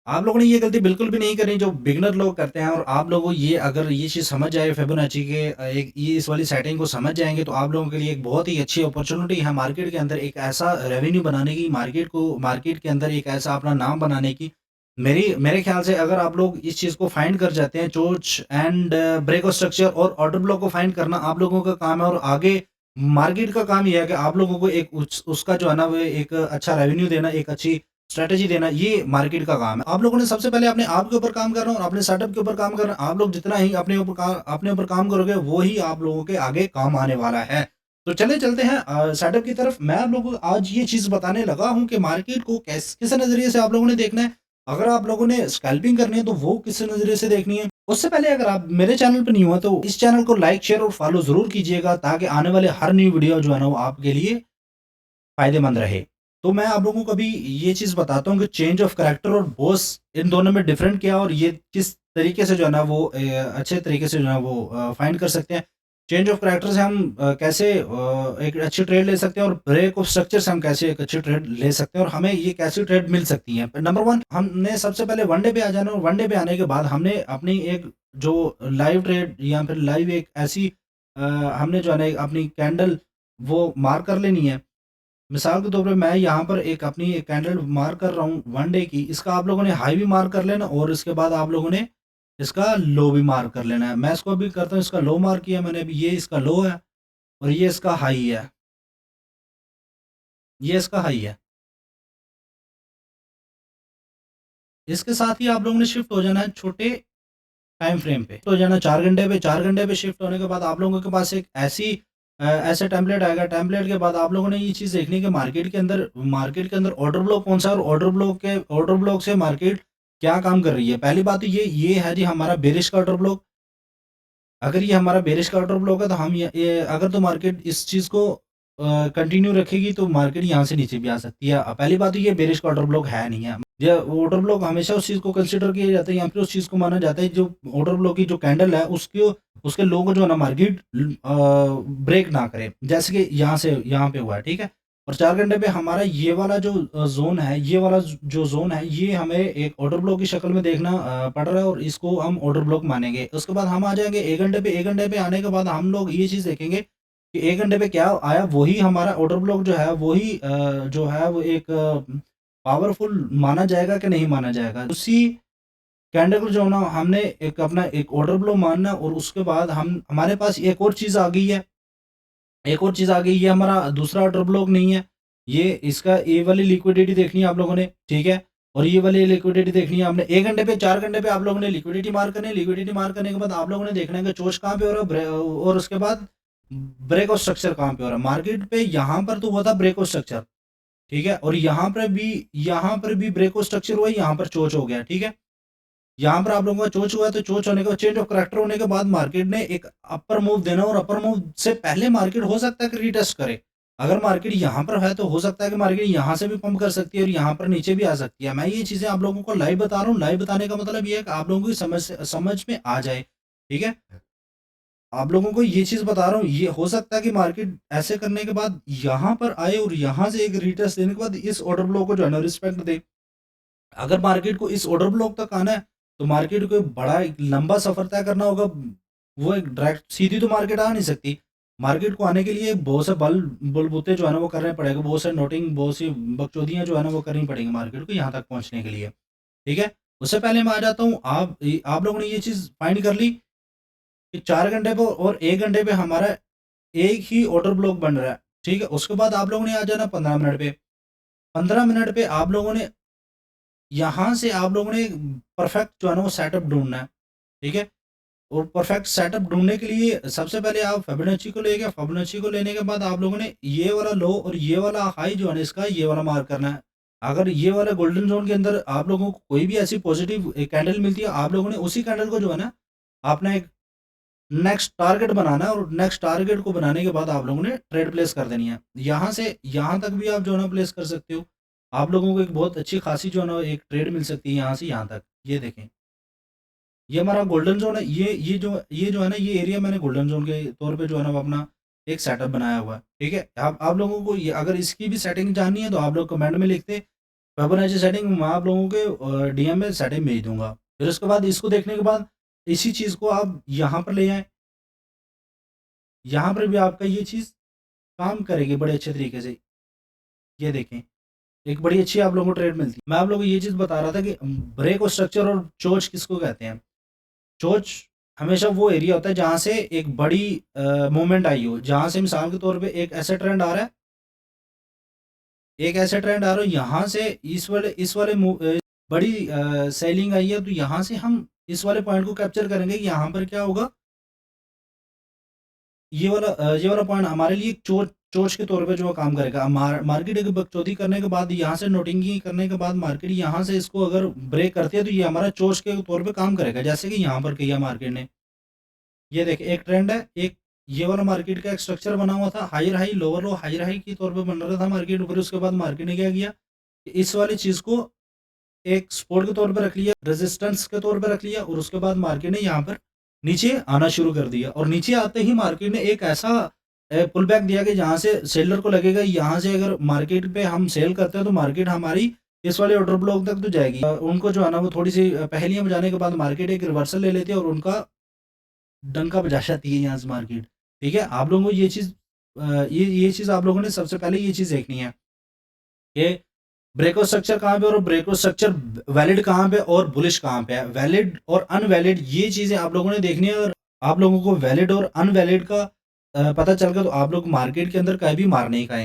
आप लोगों ने ये गलती बिल्कुल भी नहीं करनी जो बिगिनर लोग करते हैं, और आप लोगों को ये अगर ये चीज़ समझ जाए फिबोनाची के एक ये इस वाली सेटिंग को समझ जाएँगे, तो आप लोगों के लिए एक बहुत ही अच्छी अपॉर्च्युनिटी है मार्केट के अंदर एक ऐसा रेवेन्यू बनाने की, मार्केट के अंदर एक ऐसा अपना नाम बनाने की। मेरे ख़्याल से अगर आप लोग इस चीज़ को फाइंड कर जाते हैं, चोच एंड ब्रेक ऑफ स्ट्रक्चर और ऑर्डर ब्लॉक को फाइंड करना आप लोगों का काम है, और आगे मार्केट का काम ये है कि आप लोगों को एक उसका जो है ना वो एक अच्छा रेवेन्यू देना, एक अच्छी स्ट्रैटेजी देना, ये मार्केट का काम है। आप लोगों ने सबसे पहले अपने आप के ऊपर काम करना है और अपने सेटअप के ऊपर काम करना है। आप लोग जितना ही अपने ऊपर काम करोगे, वो ही आप लोगों के आगे काम आने वाला है। तो चलिए चलते हैं सेटअप की तरफ। मैं आप लोगों को आज ये चीज़ बताने लगा हूँ कि मार्केट को किस नज़रिए से आप लोगों ने देखना है। अगर आप लोगों ने स्कैल्पिंग करनी है, तो वो किस नज़रिए से देखनी है। उससे पहले अगर आप मेरे चैनल पे न्यू हैं, तो इस चैनल को लाइक, शेयर और फॉलो ज़रूर कीजिएगा, ताकि आने वाले हर न्यू वीडियो जो है ना, वो आपके लिए फ़ायदेमंद रहे। तो मैं आप लोगों को अभी ये चीज़ बताता हूँ कि चेंज ऑफ करैक्टर और बॉस, इन दोनों में डिफ़रेंट क्या है, और ये किस तरीके से जो है ना वो अच्छे तरीके से जो है वो फाइंड कर सकते हैं। चेंज ऑफ करैक्टर से हम कैसे एक अच्छी ट्रेड ले सकते हैं, और ब्रेक ऑफ स्ट्रक्चर से हम कैसे एक अच्छी ट्रेड ले सकते हैं, और हमें ये कैसी ट्रेड मिल सकती है। नंबर 1, हमने सबसे पहले वन डे पे आ जाना, और वन डे पे आने के बाद हमने अपनी एक जो लाइव ट्रेड या फिर लाइव एक ऐसी हमने जो है ना एक अपनी कैंडल वो मार्क कर लेनी है। मिसाल के तौर पे मैं यहाँ पर एक अपनी एक कैंडल मार्क कर रहा हूँ वन डे की, इसका आप लोगों ने हाई भी मार्क कर लेना, और इसके बाद आप लोगों ने इसका लो भी मार्क कर लेना है। मैं इसको अभी करता हूँ, इसका लो मार्क किया मैंने अभी, ये इसका लो है और ये इसका हाई है, ये इसका हाई है। इसके साथ ही आप लोगों ने शिफ्ट हो जाना है छोटे टाइम फ्रेम पे, तो जाना 4 घंटे पे। 4 घंटे पे शिफ्ट होने के बाद आप लोगों के पास एक ऐसा टेम्पलेट आएगा। टेम्पलेट के बाद आप लोगों ने ये चीज़ देखनी है कि मार्केट के अंदर ऑर्डर ब्लॉक कौन-सा है, और ऑर्डर ब्लॉक से मार्केट क्या काम कर रही है। पहली बात तो ये है जी हमारा बेरिश का ऑर्डर ब्लॉक। अगर ये हमारा बेरिश का ऑर्डर ब्लॉक है, तो हम ये अगर तो मार्केट इस चीज़ को कंटिन्यू रखेगी, तो मार्केट यहाँ से नीचे भी आ सकती है। पहली बात तो ये बेरिश का ऑर्डर ब्लॉक है नहीं है। ये ऑर्डर ब्लॉक हमेशा उस चीज़ को कंसीडर किया जाता है, या फिर उस चीज़ को माना जाता है जो ऑर्डर ब्लॉक की जो कैंडल है उसके लो को जो है ना मार्केट ब्रेक ना करे। जैसे कि यहाँ पे हुआ है, ठीक है? और 4 घंटे पे हमारा ये वाला जो ज़ोन है, ये वाला जो ज़ोन है, ये हमें एक ऑर्डर ब्लॉक की शक्ल में देखना पड़ रहा है, और इसको हम ऑर्डर ब्लॉक मानेंगे। उसके बाद हम आ जाएँगे 1 घंटे पे। 1 घंटे पे आने के बाद हम लोग ये चीज़ देखेंगे कि 1 घंटे पे क्या आया, वही हमारा ऑर्डर ब्लॉक जो है, वही जो है वो एक पावरफुल माना जाएगा कि नहीं माना जाएगा। उसी कैंडल को जो है ना हमने एक अपना एक ऑर्डर ब्लॉक मानना है, और उसके बाद हम हमारे पास एक और चीज़ आ गई है। एक और चीज़ आ गई, ये हमारा दूसरा ऑर्डर ब्लॉक नहीं है। ये वाली लिक्विडिटी देखनी है आप लोगों ने, ठीक है? और ये वाली लिक्विडिटी देखनी है आपने 1 घंटे पे, 4 घंटे पे आप लोगों ने लिक्विडिटी मार्क करनी है। लिक्विडिटी मार्क करने के बाद आप लोगों ने देखना है कि चोच कहाँ पे हो रहा है, और उसके बाद ब्रेक ऑफ स्ट्रक्चर कहाँ पे हो रहा है। मार्केट पे यहाँ पर तो हुआ था ब्रेक ऑफ स्ट्रक्चर, ठीक है? और यहाँ पर भी ब्रेक ऑफ स्ट्रक्चर हुआ है, यहाँ पर चोच हो गया, ठीक है? यहाँ पर आप लोगों का चोच हुआ है, तो चोच होने के बाद चेंज ऑफ करैक्टर होने के बाद मार्केट ने एक अपर मूव देना, और अपर मूव से पहले मार्केट हो सकता है कि रीटेस्ट करे। अगर मार्केट यहाँ पर है, तो हो सकता है कि मार्केट यहाँ से भी पंप कर सकती है, और यहाँ पर नीचे भी आ सकती है। मैं ये चीज़ें आप लोगों को लाइव बता रहा हूँ। लाइव बताने का मतलब ये है कि आप लोगों की समझ में आ जाए, ठीक है? आप लोगों को ये चीज़ बता रहा हूँ, ये हो सकता है कि मार्केट ऐसे करने के बाद यहाँ पर आए, और यहाँ से एक रीटेस्ट देने के बाद इस ऑर्डर ब्लॉक को जो है ना रिस्पेक्ट दे। अगर मार्केट को इस ऑर्डर ब्लॉक तक आना है, तो मार्केट को एक बड़ा एक लंबा सफ़र तय करना होगा। वो एक डायरेक्ट सीधी तो मार्केट आ नहीं सकती। मार्केट को आने के लिए बहुत से बलबूते जो है ना वो करने पड़ेंगे, बहुत से नोटिंग, बहुत सी बकचोदियाँ जो है ना वो करनी पड़ेंगी मार्केट को यहाँ तक पहुँचने के लिए, ठीक है? उससे पहले मैं आ जाता हूँ, आप लोगों ने ये चीज़ फाइंड कर ली कि 4 घंटे पे और 1 घंटे पे हमारा एक ही ऑर्डर ब्लॉक बन रहा है, ठीक है? उसके बाद आप लोगों ने आ जाना 15 मिनट पे। 15 मिनट पे आप लोगों ने यहाँ से आप लोगों ने परफेक्ट जो है ना वो सेटअप ढूँढना है, ठीक है? और परफेक्ट सेटअप ढूँढने के लिए सबसे पहले आप फिबोनाची को ले गए, फिबोनाची को लेने के बाद आप लोगों ने ये वाला लो और ये वाला हाई जो है ना इसका ये वाला मार्क करना है। अगर ये वाला गोल्डन ज़ोन के अंदर आप लोगों को कोई भी ऐसी पॉजिटिव कैंडल मिलती है, आप लोगों ने उसी कैंडल को जो है ना अपना एक नेक्स्ट टारगेट बनाना है, और नेक्स्ट टारगेट को बनाने के बाद आप लोगों ने ट्रेड प्लेस कर देनी है। यहाँ से यहाँ तक भी आप जो है ना प्लेस कर सकते हो। आप लोगों को एक बहुत अच्छी खासी जो है ना एक ट्रेड मिल सकती है यहाँ से यहाँ तक। ये देखें, ये हमारा गोल्डन ज़ोन है। ये जो है ना ये एरिया मैंने गोल्डन ज़ोन के तौर पे जो है ना वो अपना एक सेटअप बनाया हुआ है, ठीक है? आप लोगों को ये अगर इसकी भी सेटिंग जाननी है, तो आप लोग कमेंट में लिखते फिबोनाची सेटिंग मैं आप लोगों के डीएम में सेटिंग भेज दूंगा। फिर उसके बाद इसको देखने के बाद इसी चीज़ को आप यहाँ पर ले आएँ। यहाँ पर भी आपका ये चीज़ काम करेगी बड़े अच्छे तरीके से। ये देखें, एक बड़ी अच्छी आप लोगों को ट्रेड मिलती है। मैं आप लोगों को ये चीज़ बता रहा था कि ब्रेक और स्ट्रक्चर और चोच किसको कहते हैं। चोच हमेशा वो एरिया होता है जहाँ से एक बड़ी मूवमेंट आई हो, जहाँ से मिसाल के तौर पे एक ऐसा ट्रेंड आ रहा है, यहाँ से इस वाले बड़ी सेलिंग आई है, तो यहाँ से हम इस वाले पॉइंट को कैप्चर करेंगे कि यहाँ पर क्या होगा, ये वाला पॉइंट हमारे लिए चोच चोच के तौर पे जो काम करेगा। मार्केट एक बकचोदी करने के बाद, यहाँ से नोटिंग करने के बाद मार्केट यहाँ से इसको अगर ब्रेक करती है तो ये हमारा चोच के तौर पे काम करेगा, जैसे कि यहाँ पर किया मार्केट ने। ये देखिए एक ट्रेंड है, एक ये वाला मार्केट का एक स्ट्रक्चर बना हुआ था, higher high lower low higher high के तौर पे बन रहा था मार्केट। फिर उसके बाद मार्केट ने क्या किया, इस वाली चीज़ को एक सपोर्ट के तौर पे रख लिया, रेजिस्टेंस के तौर पे रख लिया, और उसके बाद मार्केट ने यहाँ पर नीचे आना शुरू कर दिया। और नीचे आते ही मार्केट ने एक ऐसा पुल बैक दिया कि जहाँ से सेलर को लगेगा यहाँ से अगर मार्केट पे हम सेल करते हैं तो मार्केट हमारी इस वाले ऑर्डर ब्लॉक तक तो जाएगी। उनको जो है ना वो थोड़ी सी पहेलियां बजाने के बाद मार्केट एक रिवर्सल ले लेती है और उनका डंका बजा जाती है यहाँ से मार्केट। ठीक है, आप लोगों को ये चीज़ ये चीज़ आप लोगों ने सबसे पहले ये चीज़ देखनी है कि ब्रेकआउट स्ट्रक्चर कहाँ पे और ब्रेकआउट स्ट्रक्चर वैलिड कहाँ पे और बुलिश कहाँ पे है। वैलिड और अनवैलिड ये चीज़ें आप लोगों ने देखनी है, और आप लोगों को वैलिड और अनवैलिड का पता चल गया तो आप लोग मार्केट के अंदर कहीं भी मार नहीं खाएंगे।